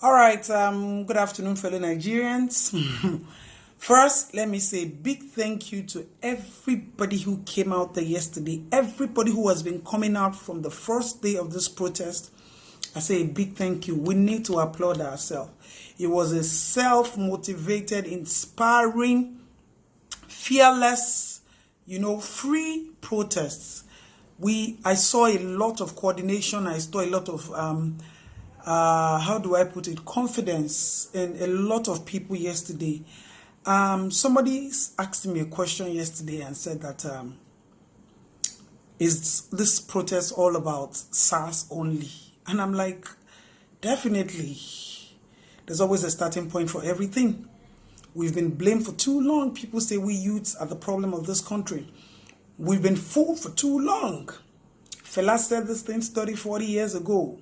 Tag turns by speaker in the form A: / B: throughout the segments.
A: All right, good afternoon, fellow Nigerians. First, let me say a big thank you to everybody who came out there yesterday, everybody who has been coming out from the first day of this protest. I say a big thank you. We need to applaud ourselves. It was a self-motivated, inspiring, fearless, free protests. I saw a lot of coordination. I saw a lot of how do I put it, confidence in a lot of people yesterday. Somebody asked me a question yesterday and said that is this protest all about SARS only? And I'm like, definitely. There's always a starting point for everything. We've been blamed for too long. People say we youths are the problem of this country. We've been fooled for too long. Fela said this thing 30, 40 years ago.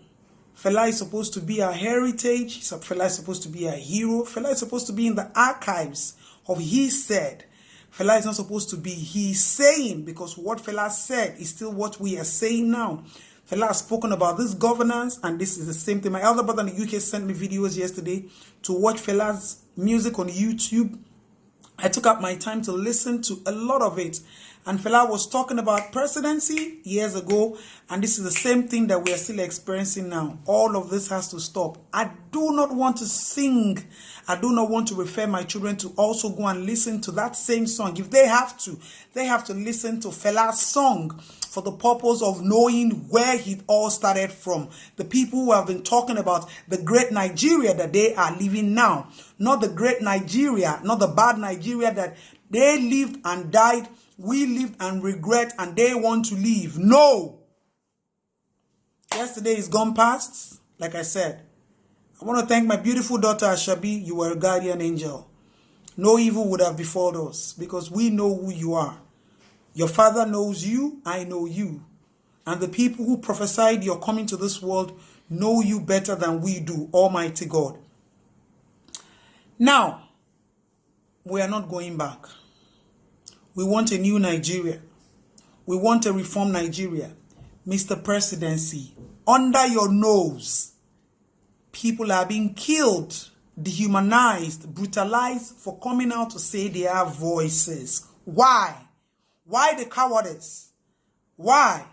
A: Fela is supposed to be our heritage. Fela is supposed to be our hero. Fela is supposed to be in the archives of he said. Fela is not supposed to be he saying, because what Fela said is still what we are saying now. Fela has spoken about this governance, and this is the same thing. My elder brother in the UK sent me videos yesterday to watch Fela's music on YouTube. I took up my time to listen to a lot of it. And Fela was talking about presidency years ago, and this is the same thing that we are still experiencing now. All of this has to stop. I do not want to sing. I do not want to refer my children to also go and listen to that same song. If they have to listen to Fela's song for the purpose of knowing where it all started from. The people who have been talking about the great Nigeria that they are living now. Not the great Nigeria, not the bad Nigeria that they lived and died. We lived and regret, and they want to leave. No. Yesterday is gone past. Like I said, I want to thank my beautiful daughter Ashabi. You were a guardian angel. No evil would have befallen us because we know who you are. Your father knows you. I know you. And the people who prophesied your coming to this world know you better than we do, Almighty God. Now, we are not going back. We want a new Nigeria. We want a reformed Nigeria. Mr. Presidency, under your nose, people are being killed, dehumanized, brutalized for coming out to say their voices. Why? Why the cowardice? Why?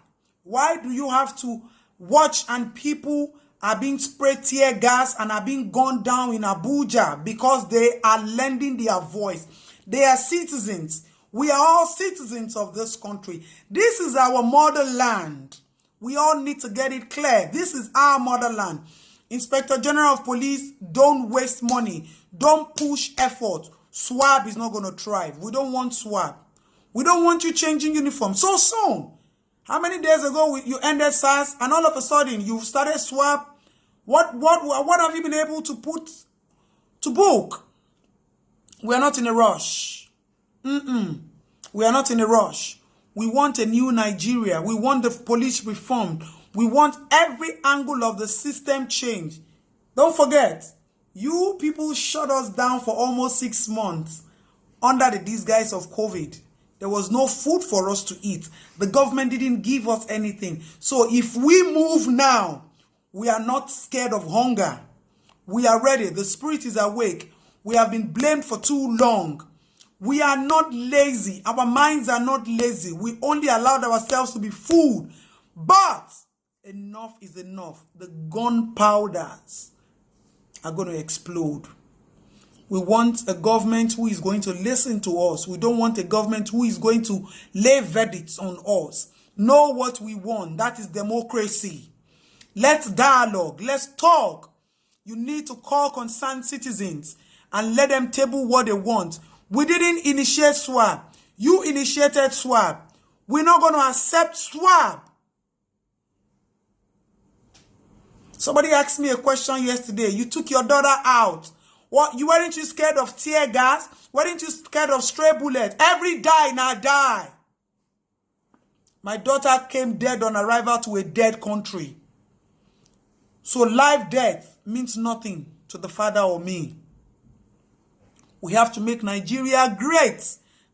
A: Why do you have to watch and people are being sprayed tear gas and are being gunned down in Abuja because they are lending their voice? They are citizens. We are all citizens of this country. This is our motherland. We all need to get it clear. This is our motherland. Inspector General of Police, don't waste money. Don't push effort. SWAB is not going to thrive. We don't want SWAB. We don't want you changing uniform so soon. How many days ago you ended SARS and all of a sudden you've started SWAB? What have you been able to put to book? We are not in a rush. We are not in a rush. We want a new Nigeria. We want the police reformed. We want every angle of the system changed. Don't forget, you people shut us down for almost 6 months under the disguise of COVID. There was no food for us to eat. The government didn't give us anything. So if we move now, we are not scared of hunger. We are ready. The spirit is awake. We have been blamed for too long. We are not lazy. Our minds are not lazy. We only allowed ourselves to be fooled. But enough is enough. The gunpowders are going to explode. We want a government who is going to listen to us. We don't want a government who is going to lay verdicts on us. Know what we want. That is democracy. Let's dialogue. Let's talk. You need to call concerned citizens and let them table what they want. We didn't initiate SWAB. You initiated SWAB. We're not going to accept SWAB. Somebody asked me a question yesterday. You took your daughter out. What? Weren't you scared of tear gas? Weren't you scared of stray bullets? Every die now die. My daughter came dead on arrival to a dead country. So life, death means nothing to the father or me. We have to make Nigeria great.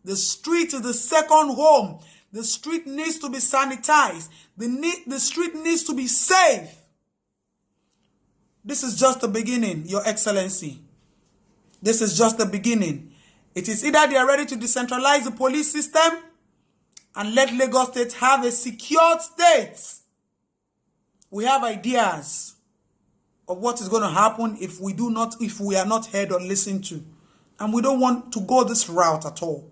A: The street is the second home. The street needs to be sanitized. The street needs to be safe. This is just the beginning, Your Excellency. This is just the beginning. It is either they are ready to decentralize the police system and let Lagos State have a secured state. We have ideas of what is going to happen if we are not heard or listened to. And we don't want to go this route at all.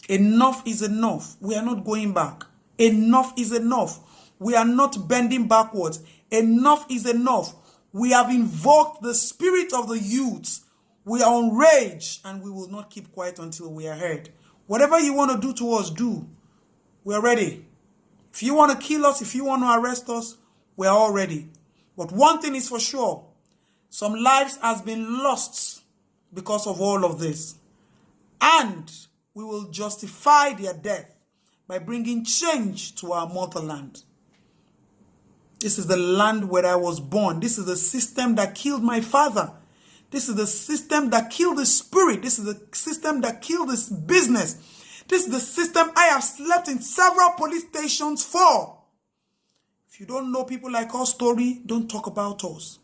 A: Enough is enough. We are not going back. Enough is enough. We are not bending backwards. Enough is enough. We have invoked the spirit of the youth. We are enraged and we will not keep quiet until we are heard. Whatever you want to do to us, do. We are ready. If you want to kill us, if you want to arrest us, we are all ready. But one thing is for sure. Some lives has been lost because of all of this. And we will justify their death by bringing change to our motherland. This is the land where I was born. This is the system that killed my father. This is the system that killed the spirit. This is the system that killed this business. This is the system I have slept in several police stations for. If you don't know people like our story, don't talk about us.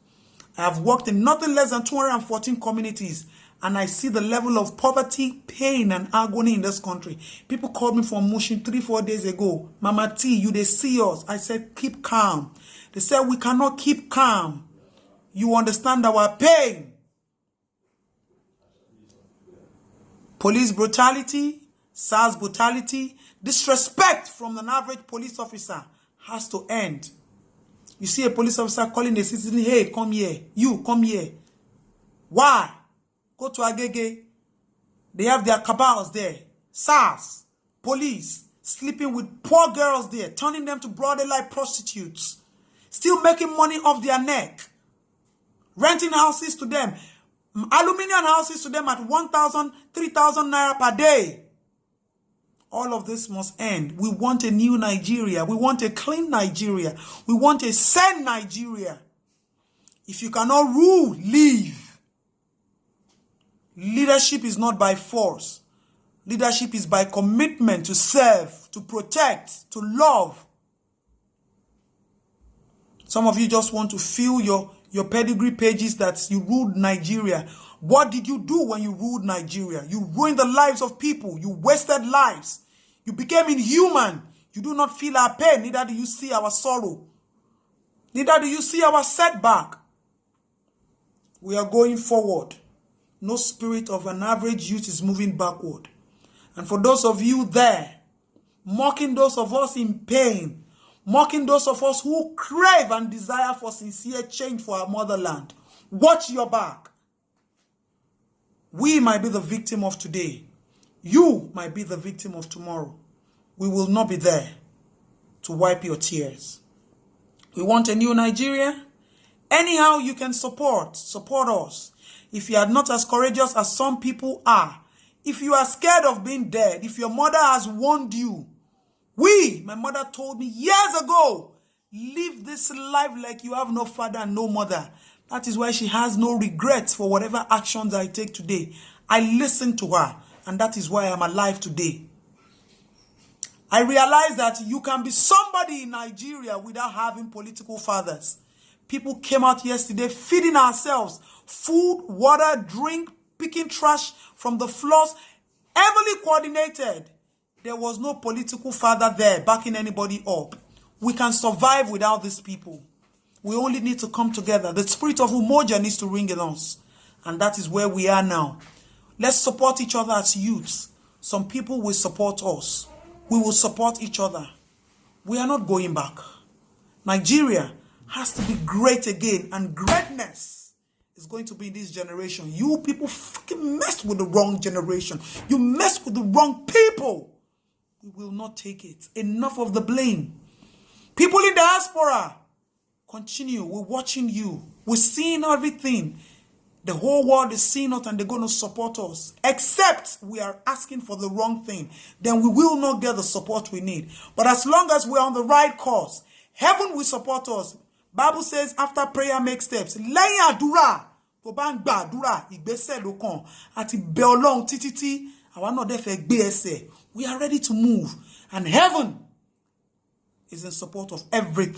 A: I have worked in nothing less than 214 communities, and I see the level of poverty, pain, and agony in this country. People called me from Mushin 3-4 days ago. Mama T, you they see us. I said, keep calm. They said, we cannot keep calm. You understand our pain. Police brutality, SARS brutality, disrespect from an average police officer has to end. You see a police officer calling a citizen, hey, come here. You, come here. Why? Go to Agege. They have their cabals there. SARS, police, sleeping with poor girls there, turning them to broad daylight prostitutes, still making money off their neck, renting houses to them, aluminium houses to them at 1,000, 3,000 naira per day. All of this must end. We want a new Nigeria. We want a clean Nigeria. We want a sane Nigeria. If you cannot rule, leave. Leadership is not by force. Leadership is by commitment to serve, to protect, to love. Some of you just want to fill your pedigree pages that you ruled Nigeria. What did you do when you ruled Nigeria? You ruined the lives of people. You wasted lives. You became inhuman. You do not feel our pain. Neither do you see our sorrow. Neither do you see our setback. We are going forward. No spirit of an average youth is moving backward. And for those of you there, mocking those of us in pain, mocking those of us who crave and desire for sincere change for our motherland, watch your back. We might be the victim of today. You might be the victim of tomorrow. We will not be there to wipe your tears. We want a new Nigeria. Anyhow you can support us. If you are not as courageous as some people are, if you are scared of being dead, if your mother has warned you, my mother told me years ago, live this life like you have no father and no mother. That is why she has no regrets for whatever actions I take today. I listened to her, and that is why I'm alive today. I realized that you can be somebody in Nigeria without having political fathers. People came out yesterday feeding ourselves food, water, drink, picking trash from the floors, heavily coordinated. There was no political father there backing anybody up. We can survive without these people. We only need to come together. The spirit of Umoja needs to ring in us. And that is where we are now. Let's support each other as youths. Some people will support us. We will support each other. We are not going back. Nigeria has to be great again. And greatness is going to be in this generation. You people fucking messed with the wrong generation. You messed with the wrong people. We will not take it. Enough of the blame. People in diaspora, continue. We're watching you. We're seeing everything. The whole world is seeing us and they're going to support us. Except we are asking for the wrong thing. Then we will not get the support we need. But as long as we're on the right course, heaven will support us. Bible says after prayer make steps. Lẹ́yìn àdúrà, tó bá ń gba àdúrà, ìgbésẹ̀ ló kàn. Àti bẹ Ọlọ́run títí, àwa náà dẹ̀ fẹ́ gbé ẹsẹ̀. We are ready to move. And heaven is in support of everything.